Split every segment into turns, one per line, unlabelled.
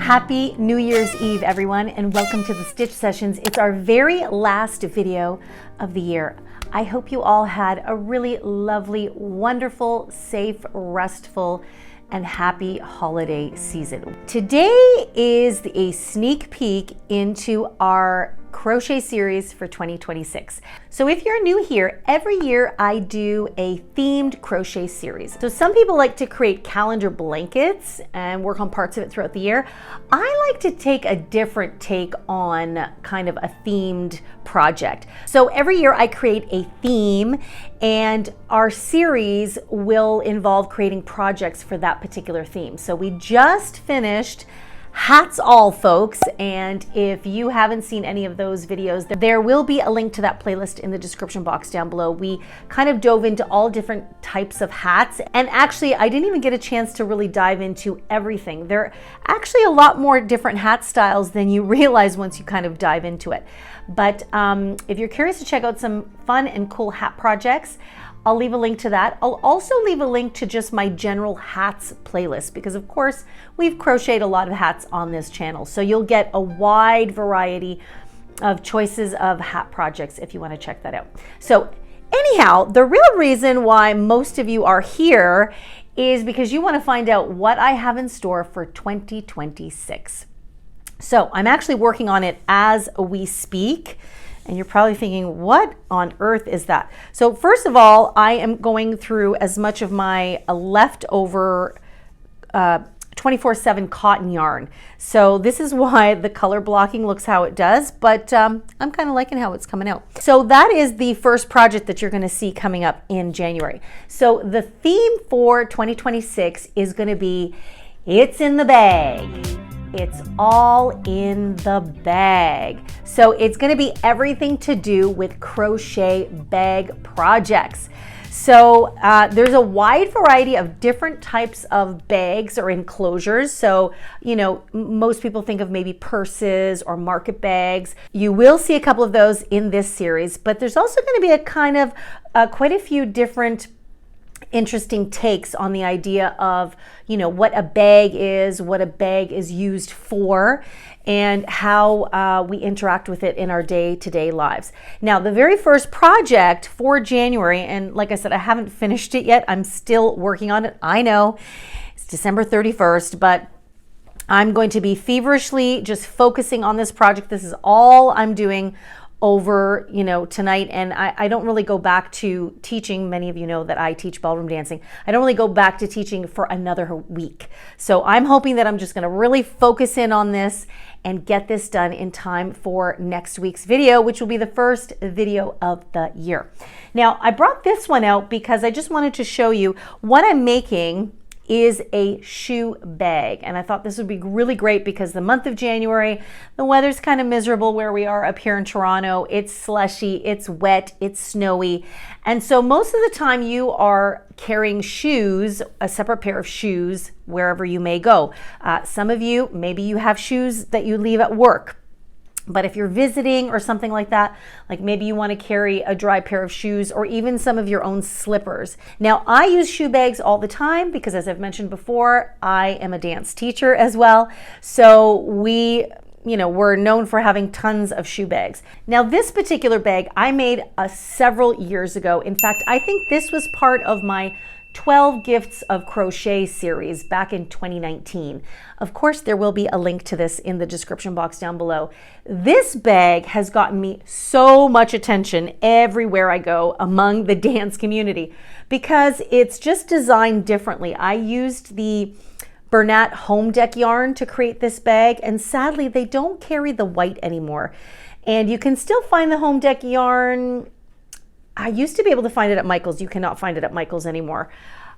Happy New Year's Eve, everyone, and welcome to the Stitch Sessions. It's our very last video of the year. I hope you all had a really lovely, wonderful, safe, restful, and happy holiday season. Today is a sneak peek into our crochet series for 2026. So if you're new here, every year I do a themed crochet series. So some people like to create calendar blankets and work on parts of it throughout the year. I like to take a different take on kind of a themed project. So every year I create a theme, and our series will involve creating projects for that particular theme. So we just finished Hats All, folks, and if you haven't seen any of those videos, there will be a link to that playlist in the description box down below. We kind of dove into all different types of hats, and actually I didn't even get a chance to really dive into everything. There are actually a lot more different hat styles than you realize once you kind of dive into it. But if you're curious to check out some fun and cool hat projects, I'll leave a link to that. I'll also leave a link to just my general hats playlist, because of course we've crocheted a lot of hats on this channel. So you'll get a wide variety of choices of hat projects if you want to check that out. So anyhow, the real reason why most of you are here is because you want to find out what I have in store for 2026. So I'm actually working on it as we speak. And you're probably thinking, what on earth is that? So first of all, I am going through as much of my leftover 24/7 cotton yarn. So this is why the color blocking looks how it does, but I'm kind of liking how it's coming out. So that is the first project that you're gonna see coming up in January. So the theme for 2026 is gonna be, it's in the bag. It's all in the bag. So it's going to be everything to do with crochet bag projects. So there's a wide variety of different types of bags or enclosures. So, you know, most people think of maybe purses or market bags. You will see a couple of those in this series, but there's also going to be a kind of quite a few different interesting takes on the idea of, you know, what a bag is used for, and how we interact with it in our day-to-day lives. Now, the very first project for January, and like I said, I haven't finished it yet. I'm still working on it. I know it's December 31st, but I'm going to be feverishly just focusing on this project. This is all I'm doing over, you know, tonight. And I don't really go back to teaching. Many of you know that I teach ballroom dancing. I don't really go back to teaching for another week. So I'm hoping that I'm just going to really focus in on this and get this done in time for next week's video, which will be the first video of the year. Now, I brought this one out because I just wanted to show you what I'm making is a shoe bag. And I thought this would be really great because the month of January, the weather's kind of miserable where we are up here in Toronto. It's slushy, it's wet, it's snowy. And so most of the time you are carrying shoes, a separate pair of shoes, wherever you may go. Some of you, maybe you have shoes that you leave at work. But if you're visiting or something like that, like maybe you want to carry a dry pair of shoes or even some of your own slippers. Now, I use shoe bags all the time because, as I've mentioned before, I am a dance teacher as well. So we're known for having tons of shoe bags. Now, this particular bag I made several years ago. In fact, I think this was part of my 12 Gifts of Crochet series back in 2019. Of course, there will be a link to this in the description box down below. This bag has gotten me so much attention everywhere I go among the dance community because it's just designed differently. I used the Bernat home deck yarn to create this bag, and sadly, they don't carry the white anymore. And you can still find the home deck yarn. I used to be able to find it at Michael's. You cannot find it at Michael's anymore.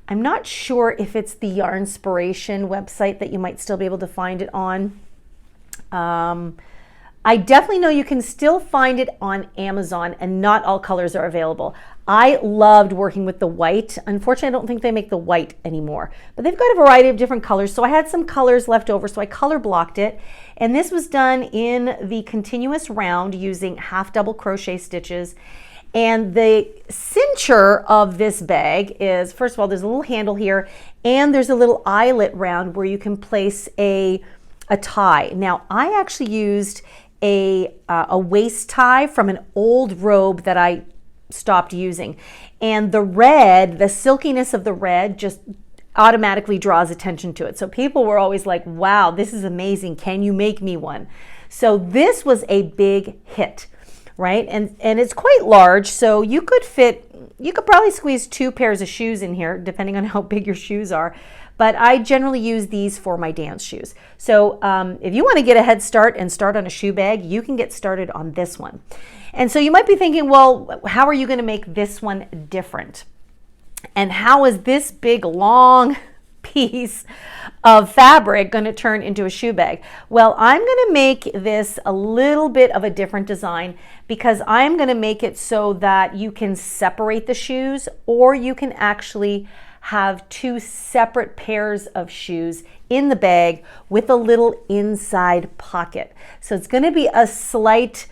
I'm not sure if it's the Yarnspiration website that you might still be able to find it on. I definitely know you can still find it on Amazon, and not all colors are available. I loved working with the white. Unfortunately, I don't think they make the white anymore, but they've got a variety of different colors. So I had some colors left over, so I color blocked it. And this was done in the continuous round using half double crochet stitches. And the cincher of this bag is, first of all, there's a little handle here, and there's a little eyelet round where you can place a a tie. Now, I actually used a waist tie from an old robe that I stopped using. And the red, the silkiness of the red just automatically draws attention to it. So people were always like, wow, this is amazing. Can you make me one? So this was a big hit, right? And it's quite large. So you could probably squeeze 2 pairs of shoes in here, depending on how big your shoes are. But I generally use these for my dance shoes. So if you want to get a head start and start on a shoe bag, you can get started on this one. And so you might be thinking, well, how are you going to make this one different? And how is this big, long piece of fabric going to turn into a shoe bag? Well, I'm going to make this a little bit of a different design because I'm going to make it so that you can separate the shoes, or you can actually have 2 separate pairs of shoes in the bag with a little inside pocket. So it's going to be a slight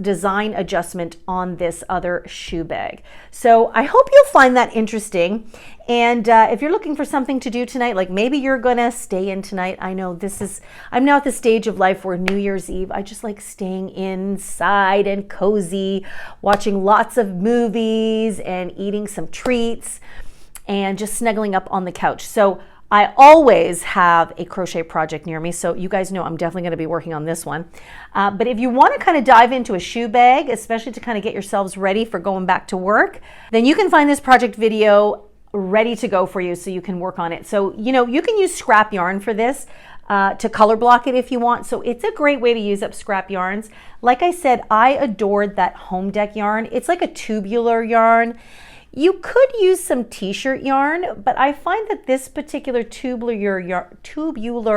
design adjustment on this other shoe bag. So I hope you'll find that interesting. And if you're looking for something to do tonight, like maybe you're gonna stay in tonight. I know I'm now at the stage of life where New Year's Eve, I just like staying inside and cozy, watching lots of movies and eating some treats and just snuggling up on the couch. So I always have a crochet project near me, so you guys know I'm definitely going to be working on this one. But if you want to kind of dive into a shoe bag, especially to kind of get yourselves ready for going back to work, then you can find this project video ready to go for you so you can work on it. So, you know, you can use scrap yarn for this to color block it if you want. So it's a great way to use up scrap yarns. Like I said, I adored that Home Deck yarn. It's like a tubular yarn. You could use some t-shirt yarn, but I find that this particular tubular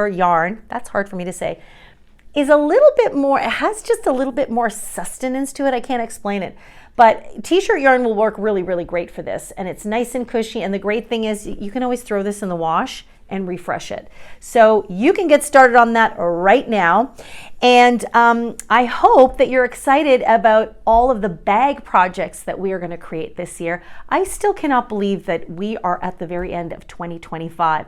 yarn, that's hard for me to say, is a little bit more, it has just a little bit more sustenance to it. I can't explain it. But t-shirt yarn will work really, really great for this. And it's nice and cushy. And the great thing is you can always throw this in the wash and refresh it. So you can get started on that right now. And I hope that you're excited about all of the bag projects that we are going to create this year. I still cannot believe that we are at the very end of 2025.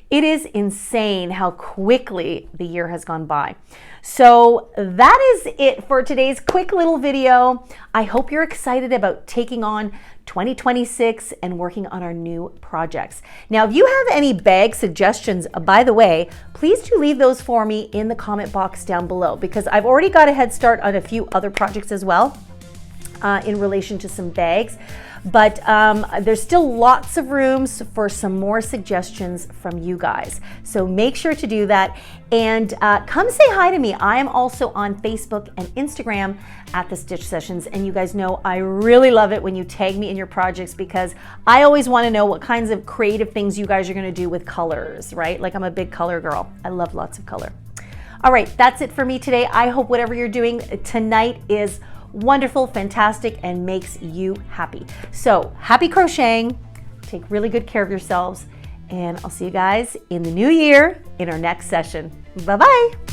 It is insane how quickly the year has gone by. So that is it for today's quick little video. I hope you're excited about taking on 2026 and working on our new projects. Now, if you have any bag suggestions, by the way, please do leave those for me in the comment box down below, because I've already got a head start on a few other projects as well in relation to some bags. But there's still lots of rooms for some more suggestions from you guys. So make sure to do that. And come say hi to me. I am also on Facebook and Instagram at The Stitch Sessions. And you guys know I really love it when you tag me in your projects, because I always want to know what kinds of creative things you guys are going to do with colors, right? Like, I'm a big color girl. I love lots of color. All right, that's it for me today. I hope whatever you're doing tonight is wonderful, fantastic, and makes you happy. So happy crocheting, take really good care of yourselves, and I'll see you guys in the new year in our next session. Bye-bye.